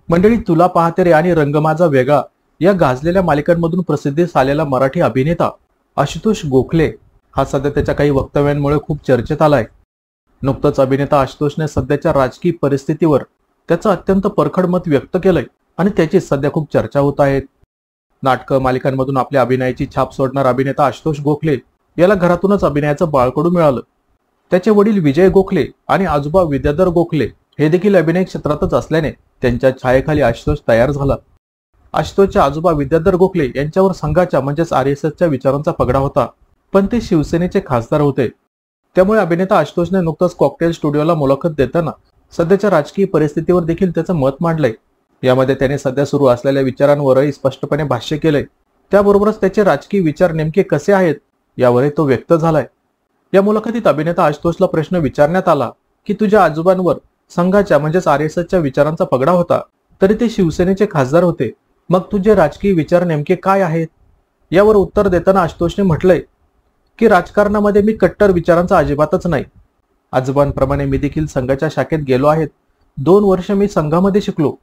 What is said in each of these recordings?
मंडळी, तुला पाहते रे आणि रंग माझा वेगळा या गाजलेल्या मालिकांमधून प्रसिद्धीस आलेला मराठी अभिनेता आशुतोष गोखले हा सध्या त्याच्या काही वक्तव्यांमुळे खूप चर्चेत आलाय. नुकतंच अभिनेता आशुतोषने सध्याच्या राजकीय परिस्थितीवर त्याचं अत्यंत परखड मत व्यक्त केलंय आणि त्याची सध्या खूप चर्चा होत आहे. नाटकं मालिकांमधून आपल्या अभिनयाची छाप सोडणारा अभिनेता आशुतोष गोखले याला घरातूनच अभिनयाचं बाळकडू मिळालं. त्याचे वडील विजय गोखले आणि आजोबा विद्याधर गोखले हे देखील अभिनय क्षेत्रातच असल्याने त्यांच्या छायेखाली आशुतोष तयार झाला. आशुतोषचे आजोबा विद्याधर गोखले यांच्यावर संघाच्या म्हणजेच RSSच्या विचारांचा पगडा होता, पण ते शिवसेनेचे खासदार होते. त्यामुळे अभिनेता आशुतोषने नुकताच कॉकटेल स्टुडिओला मुलाखत देताना सध्याच्या राजकीय परिस्थितीवर देखील त्याचं मत मांडलंय. यामध्ये त्याने सध्या सुरू असलेल्या विचारांवरही स्पष्टपणे भाष्य केलंय. त्याबरोबरच त्याचे राजकीय विचार नेमके कसे आहेत यावरही तो व्यक्त झालाय. या मुलाखतीत अभिनेता आशुतोषला प्रश्न विचारण्यात आला की तुझ्या आजोबांवर संघाच्या म्हणजेच RSSच्या विचारांचा पगडा होता, तरी ते शिवसेनेचे खासदार होते, मग तुझे राजकीय विचार नेमके काय आहेत? यावर उत्तर देताना आशुतोषने म्हटलंय की राजकारणामध्ये मी कट्टर विचारांचा अजिबातच नाही. आजोबांप्रमाणे मी देखील संघाच्या शाखेत गेलो आहे. 2 वर्ष मी संघामध्ये शिकलो,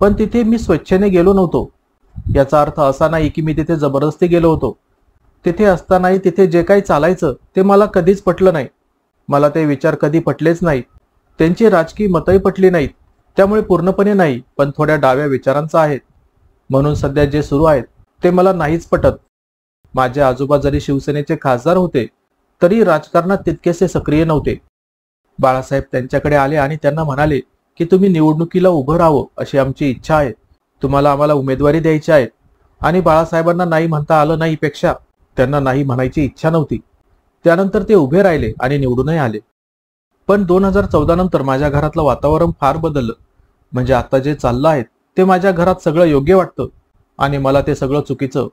पण तिथे मी स्वेच्छेने गेलो नव्हतो. याचा अर्थ असा नाही की मी तिथे जबरदस्ती गेलो होतो. तिथे असतानाही तिथे जे काही चालायचं ते मला कधीच पटलं नाही. मला ते विचार कधी पटलेच नाहीत. त्यांची राजकीय मतही पटली नाहीत. त्यामुळे पूर्णपणे नाही, पण थोड्या डाव्या विचारांचा आहेत. म्हणून सध्या जे सुरू आहेत ते मला नाहीच पटत. माझे आजोबा जरी शिवसेनेचे खासदार होते तरी राजकारणात तितकेसे सक्रिय नव्हते. बाळासाहेब त्यांच्याकडे आले आणि त्यांना म्हणाले की तुम्ही निवडणुकीला उभं राहावं अशी आमची इच्छा आहे. तुम्हाला आम्हाला उमेदवारी द्यायची आहे. आणि बाळासाहेबांना नाही म्हणता आलं नाही पेक्षा त्यांना नाही म्हणायची इच्छा नव्हती. त्यानंतर ते उभे राहिले आणि निवडूनही आले. पण 2014 नंतर माझ्या घरातलं वातावरण फार बदललं. म्हणजे आता जे चाललं आहे ते माझ्या घरात सगळं योग्य वाटतं आणि मला ते सगळं चुकीचं.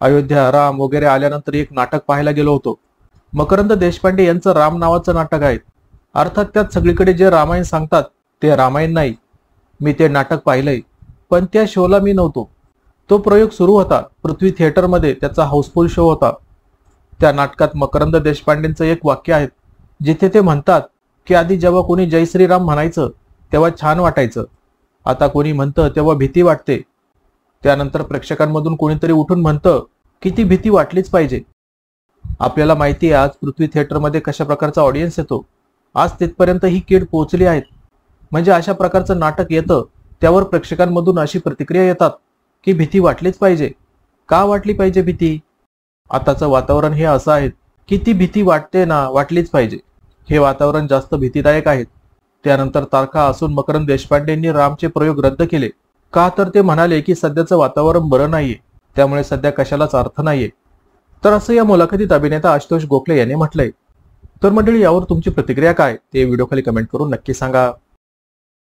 अयोध्या, राम वगैरे आल्यानंतर एक नाटक पाहायला गेलो होतो. मकरंद देशपांडे यांचं राम नावाचं नाटक आहे. अर्थात त्यात सगळीकडे जे रामायण सांगतात ते रामायण नाही. मी ते नाटक पाहिलंय, पण त्या शोला मी नव्हतो. तो प्रयोग सुरू होता पृथ्वी थिएटरमध्ये, त्याचा हाऊसफुल शो होता. त्या नाटकात मकरंद देशपांडेंचं एक वाक्य आहे जिथे ते म्हणतात की आधी जेव्हा कोणी जय श्रीराम म्हणायचं तेव्हा छान वाटायचं, आता कोणी म्हणतं तेव्हा भीती वाटते. त्यानंतर प्रेक्षकांमधून कोणीतरी उठून म्हणतं की ती भीती वाटलीच पाहिजे. आपल्याला माहिती आहे आज पृथ्वी थिएटरमध्ये कशा प्रकारचा ऑडियन्स येतो. आज तिथपर्यंत ही कीड पोहोचली आहे. म्हणजे अशा प्रकारचं नाटक येतं त्यावर प्रेक्षकांमधून अशी प्रतिक्रिया येतात की भीती वाटलीच पाहिजे. का वाटली पाहिजे भीती? आताचं वातावरण हे असं आहे की ती भीती वाटते ना, वाटलीच पाहिजे. हे वातावरण जास्त भीतीदायक आहे. त्यानंतर तारखा असून मकरंद देशपांडेंनी रामचे प्रयोग रद्द केले. का तर ते म्हणाले की सध्याचं वातावरण बरं नाहीये, त्यामुळे सध्या कशालाच अर्थ नाहीये. तर असं या मुलाखतीत अभिनेता आशुतोष गोखले यांनी म्हटलंय. तर मंडळी, यावर तुमची प्रतिक्रिया काय ते व्हिडिओ खाली कमेंट करून नक्की सांगा.